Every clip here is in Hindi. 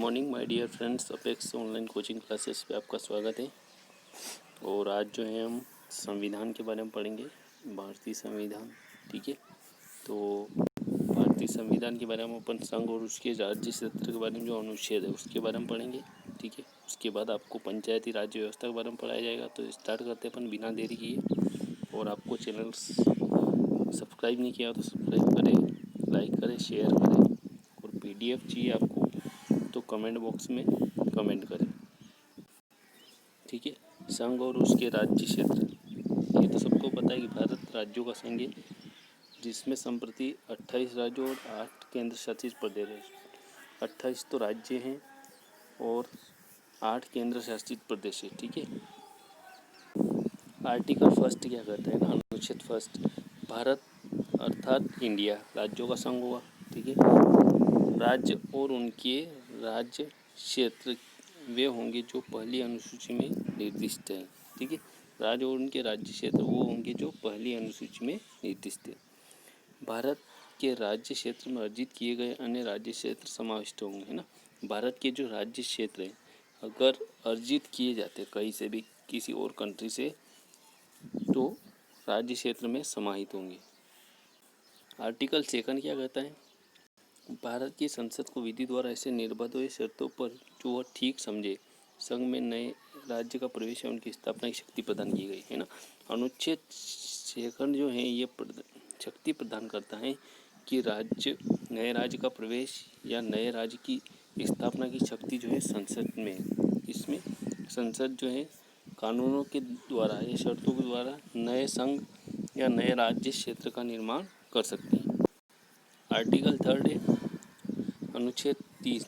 Morning my dear friends, Apex online coaching classes पे आपका स्वागत है। और आज जो है हम संविधान के बारे में पढ़ेंगे, भारतीय संविधान। ठीक है, तो भारतीय संविधान के बारे में अपन संघ और उसके राज्य क्षेत्र के बारे में जो अनुच्छेद है उसके बारे में पढ़ेंगे। ठीक है, उसके बाद आपको पंचायती राज व्यवस्था के बारे में पढ़ाया जाएगा। तो स्टार्ट करते हैं अपन बिना देरी किए। और आपको चैनल सब्सक्राइब नहीं किया तो सब्सक्राइब करें, लाइक करें, शेयर करें। और PDF चाहिए आपको तो कमेंट बॉक्स में कमेंट करें। ठीक है, संघ और उसके राज्य क्षेत्र, ये तो सबको पता है कि भारत राज्यों का संघ है, जिसमें संप्रति 28 राज्यों और 8 केंद्र शासित प्रदेश हैं। 28 तो राज्य हैं और 8 केंद्र शासित प्रदेश है। ठीक है, आर्टिकल फर्स्ट क्या कहता है ना, अनुच्छेद फर्स्ट, भारत अर्थात इंडिया राज्यों का संघ हुआ। ठीक है, राज्य और उनके राज्य क्षेत्र वे होंगे जो पहली अनुसूची में निर्दिष्ट हैं। ठीक है, राज्य और उनके राज्य क्षेत्र वो होंगे जो पहली अनुसूची में निर्दिष्ट है। भारत के राज्य क्षेत्र में अर्जित किए गए अन्य राज्य क्षेत्र समाविष्ट होंगे, है ना। भारत के जो राज्य क्षेत्र हैं अगर अर्जित किए जाते कहीं से भी, किसी और कंट्री से, तो राज्य क्षेत्र में समाहित होंगे। आर्टिकल सेकंड क्या कहता है, भारत की संसद को विधि द्वारा ऐसे निर्बाध हुए शर्तों पर जो वह ठीक समझे संघ में नए राज्य का प्रवेश या उनकी स्थापना की शक्ति प्रदान की गई, है ना। अनुच्छेद सेकंड जो है ये शक्ति प्रदान करता है कि नए राज्य का प्रवेश या नए राज्य की स्थापना की शक्ति जो है संसद में है। इसमें संसद जो है कानूनों के द्वारा या शर्तों के द्वारा नए संघ या नए राज्य क्षेत्र का निर्माण कर सकती है। आर्टिकल थर्ड है अनुच्छेद 3,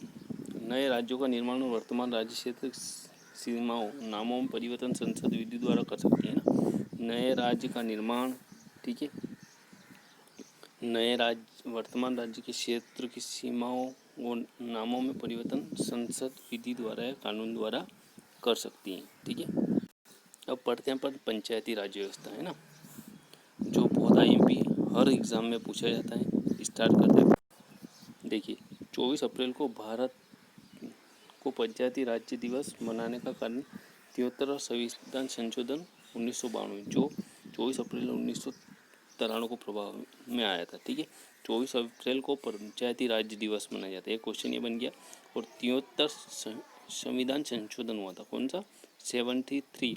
नए राज्यों का निर्माण और वर्तमान राज्य क्षेत्र सीमाओं नामों में परिवर्तन संसद विधि द्वारा कर सकती है ना। नए राज्य का निर्माण, ठीक है, नए राज्य वर्तमान राज्य के क्षेत्र की सीमाओं और नामों में परिवर्तन संसद विधि द्वारा या कानून द्वारा कर सकती है। ठीक है, अब पढ़ते हैं पर पंचायती राज व्यवस्था, है ना, जो बहुत IMP हर एग्जाम में पूछा जाता है। स्टार्ट करते हैं। देखिए, 24 अप्रैल को भारत को पंचायती राज्य दिवस मनाने का कारण 73वां संविधान संशोधन 1992 जो 24 अप्रैल 1993 को प्रभाव में आया था। ठीक है, 24 अप्रैल को पंचायती राज्य दिवस मनाया जाता है। एक क्वेश्चन ये बन गया। और 73 संविधान संशोधन हुआ था, कौन सा, 73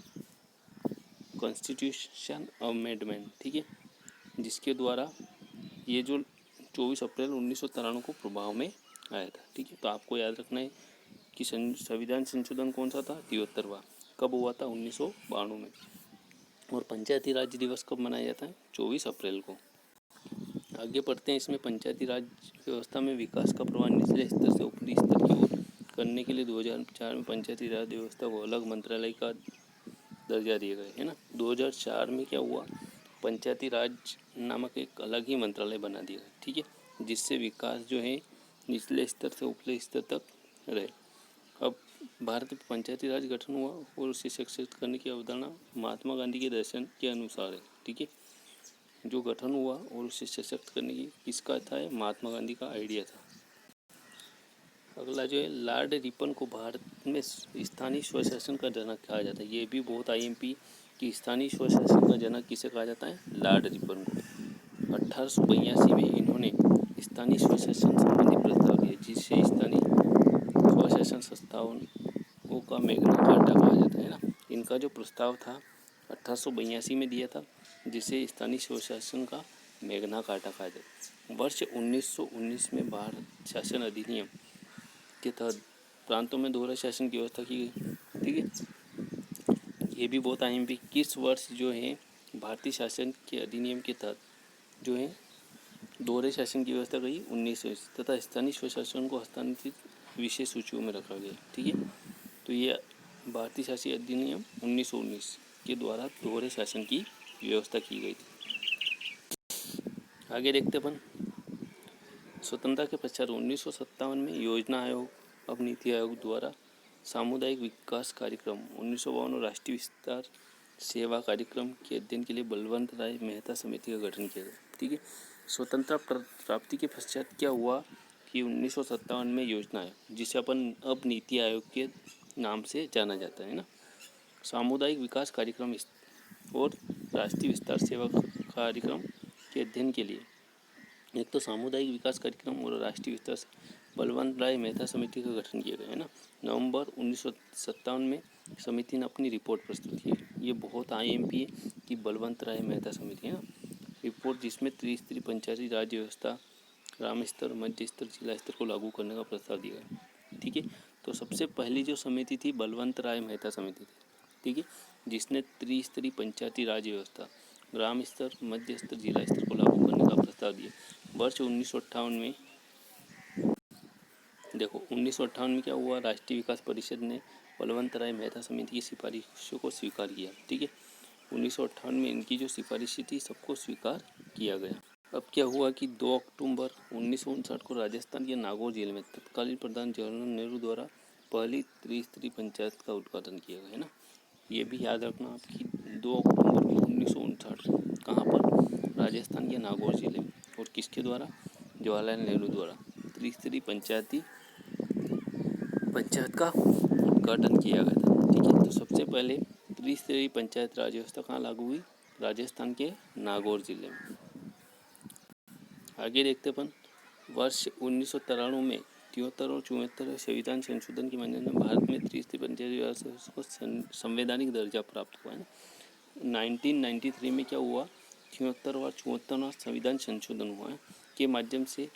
कॉन्स्टिट्यूशन अमेंडमेंट। ठीक है, जिसके द्वारा ये जो 24 अप्रैल 1993 को प्रभाव में आया था। ठीक है, तो आपको याद रखना है कि संविधान संशोधन कौन सा था, 73वां। कब हुआ था, 1992 में। और पंचायती राज दिवस कब मनाया जाता है, 24 अप्रैल को। आगे पढ़ते हैं। इसमें पंचायती राज व्यवस्था में विकास का प्रभाव निचले स्तर से ऊपरी स्तर की ओर करने के लिए 2004 में पंचायती राज व्यवस्था को अलग मंत्रालय का दर्जा दिया गया, है ना। 2004 में क्या हुआ, पंचायती राज नामक एक अलग ही मंत्रालय बना दिया गया। ठीक है, जिससे विकास जो है निचले स्तर से ऊपरी स्तर तक रहे। अब भारत में पंचायती राज गठन हुआ और उसे सशक्त करने की अवधारणा महात्मा गांधी के दर्शन के अनुसार है। ठीक है, जो गठन हुआ और उसे सशक्त करने की किसका था, महात्मा गांधी का आइडिया था। अगला जो है, लॉर्ड रिपन को भारत में स्थानीय स्वशासन का जनक कहा जाता है। ये भी बहुत IMP कि स्थानीय स्वशासन का जनक किसे कहा जाता है, लॉर्ड रिपन को। 1882 में इन्होंने स्थानीय स्वशासन संबंधी प्रस्ताव दिया, जिससे स्थानीय स्वशासन संस्थाओं का मैग्ना कार्टा कहा जाता है ना। इनका जो प्रस्ताव था 1882 में दिया था, जिसे स्थानीय स्वशासन का मैग्ना कार्टा कहा जाता है। वर्ष 1919 में भारत शासन अधिनियम के तहत प्रांतों में दोहरा शासन की व्यवस्था की गई। ठीक है, ये भी बहुत IMP किस वर्ष जो है भारतीय शासन के अधिनियम के तहत जो है दोहरे शासन की व्यवस्था गई, 1920, तथा स्थानीय स्वशासन को हस्तांतरित विशेष सूचियों में रखा गया। ठीक है, तो ये भारतीय शासन अधिनियम 1919 के द्वारा दोहरे शासन की व्यवस्था की गई थी। आगे देखते अपन। स्वतंत्रता के पश्चात 1957 में योजना आयोग, अब नीति आयोग द्वारा सामुदायिक विकास कार्यक्रम 1952 राष्ट्रीय विस्तार सेवा कार्यक्रम के अध्ययन के लिए बलवंत राय मेहता समिति का गठन किया गया। ठीक है, स्वतंत्रता प्राप्ति के पश्चात क्या हुआ की 1957 में योजना है, जिसे अपन अब नीति आयोग के नाम से जाना जाता है ना। सामुदायिक विकास कार्यक्रम और राष्ट्रीय विस्तार सेवा कार्यक्रम के अध्ययन के लिए एक तो सामुदायिक विकास कार्यक्रम और राष्ट्रीय विस्तार बलवंत राय मेहता समिति का गठन किया गया है ना। नवंबर 1957 में समिति ने अपनी रिपोर्ट प्रस्तुत की। ये बहुत IMP है कि बलवंत राय मेहता समिति है ना रिपोर्ट, जिसमें त्रिस्तरीय पंचायती राज व्यवस्था ग्राम स्तर, मध्य स्तर, जिला स्तर को लागू करने का प्रस्ताव दिया गया। ठीक है, तो सबसे पहली जो समिति थी बलवंत राय मेहता समिति थी। ठीक है, जिसने त्रिस्तरीय पंचायती राज व्यवस्था ग्राम स्तर, मध्य स्तर, जिला स्तर को लागू करने का प्रस्ताव दिया। वर्ष 1958 में देखो 1958 में क्या हुआ, राष्ट्रीय विकास परिषद ने बलवंत राय मेहता समिति की सिफारिशों को स्वीकार किया। ठीक है, 1958 में इनकी जो सिफारिशें थी सबको स्वीकार किया गया। अब क्या हुआ कि 2 अक्टूबर 1959 को राजस्थान के नागौर जिले में तत्कालीन प्रधान जवाहरलाल नेहरू द्वारा पहली त्रिस्तरीय पंचायत का उद्घाटन किया गया है ना। ये भी याद रखना आप कि 2 अक्टूबर 1959 कहाँ पर, राजस्थान के नागौर जिले में, और किसके द्वारा, जवाहरलाल नेहरू द्वारा त्रिस्तरीय पंचायत का उद्घाटन किया गया था। ठीक है, तो सबसे पहले त्रिस्तरीय पंचायत राज व्यवस्था कहाँ लागू हुई, राजस्थान के नागौर जिले में। आगे देखते अपन वर्ष 1993 में 73 और 74 संविधान संशोधन की मान्यता में भारत में त्रिस्तरीय पंचायती व्यवस्था को संवैधानिक दर्जा प्राप्त हुआ है ना। 1993 में क्या हुआ, 73 और 74वां संविधान संशोधन हुआ है के माध्यम से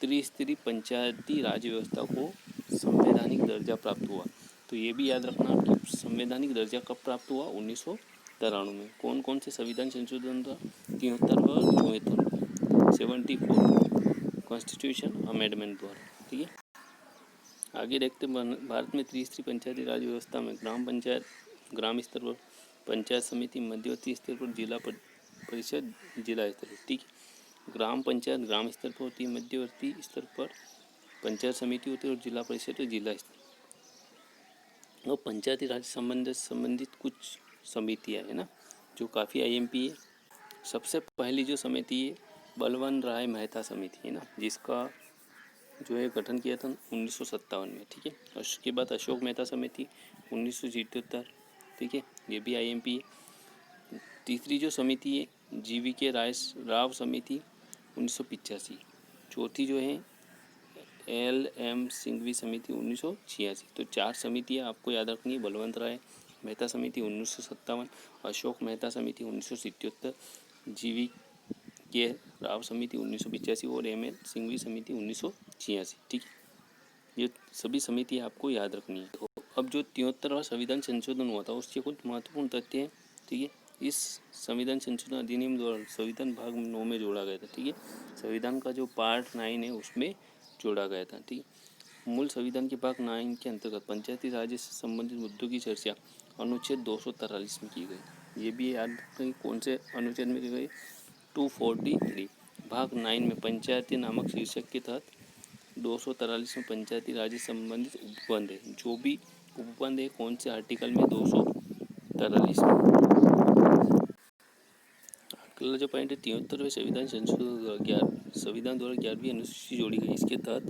त्रिस्तरीय पंचायती राज व्यवस्था को संवैधानिक दर्जा प्राप्त हुआ। तो ये भी याद रखना कि संवैधानिक दर्जा कब प्राप्त हुआ, 1993 में। कौन कौन से संविधान संशोधन था, 73 और 74, 74 कॉन्स्टिट्यूशन अमेंडमेंट द्वारा। ठीक है, आगे देखते भारत में त्रिस्तरीय पंचायती राज व्यवस्था में ग्राम पंचायत ग्राम स्तर पर, पंचायत समिति मध्यवर्ती स्तर पर, जिला परिषद जिला स्तर पर। ठीक है, ग्राम पंचायत ग्राम स्तर पर होती है, मध्यवर्ती स्तर पर पंचायत समिति होती है, और जिला परिषद और जिला स्तर। और पंचायती राज संबंधित कुछ समितियाँ है ना जो काफ़ी IMP है। सबसे पहली जो समिति है बलवंत राय मेहता समिति है ना, जिसका जो है गठन किया था 1957 में। ठीक है, उसके बाद अशोक मेहता समिति 1977। ठीक है, ये भी IMP है। तीसरी जो समिति है GVK राव समिति 1985। चौथी जो है LM सिंघवी समिति 1986। तो 4 समितियाँ आपको याद रखनी है, बलवंत राय मेहता समिति 1957, अशोक मेहता समिति 1977, GVK राव समिति 1985 और ML सिंघवी समिति 1986। ठीक है, ये सभी समितियाँ आपको याद रखनी है। तो अब जो 73वां संविधान संशोधन हुआ था उसके कुछ महत्वपूर्ण तथ्य हैं। ठीक है, इस संविधान संशोधन अधिनियम द्वारा संविधान भाग 9 में जोड़ा गया था। ठीक है, संविधान का जो पार्ट 9 है उसमें जोड़ा गया था। ठीक, मूल संविधान के भाग 9 के अंतर्गत पंचायती राज से संबंधित मुद्दों की चर्चा अनुच्छेद 243 में की गई। ये भी याद रखें कौन से अनुच्छेद में की गई, 243 भाग 9 में पंचायती नामक शीर्षक के तहत 243 में पंचायती राज से संबंधित उपबंध है। जो भी उपबंध है कौन से आर्टिकल में, 243 में। अगला जो पॉइंट है 73वें संविधान संशोधन संविधान द्वारा 11वीं अनुसूची जोड़ी गई। इसके तहत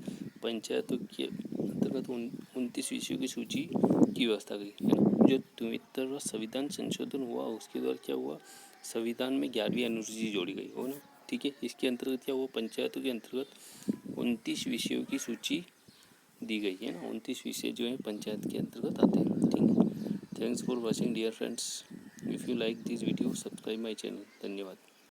पंचायतों के अंतर्गत 29 विषयों की सूची की व्यवस्था की है ना। जो 73वां संविधान संशोधन हुआ उसके द्वारा क्या हुआ, संविधान में 11वीं अनुसूची जोड़ी गई हो ना। ठीक है, इसके अंतर्गत क्या हुआ, पंचायतों के अंतर्गत 29 विषयों की सूची दी गई है ना। 29 विषय जो है पंचायत के अंतर्गत आते हैं। ठीक है, thanks for watching dear friends. If you like this video subscribe my channel. धन्यवाद।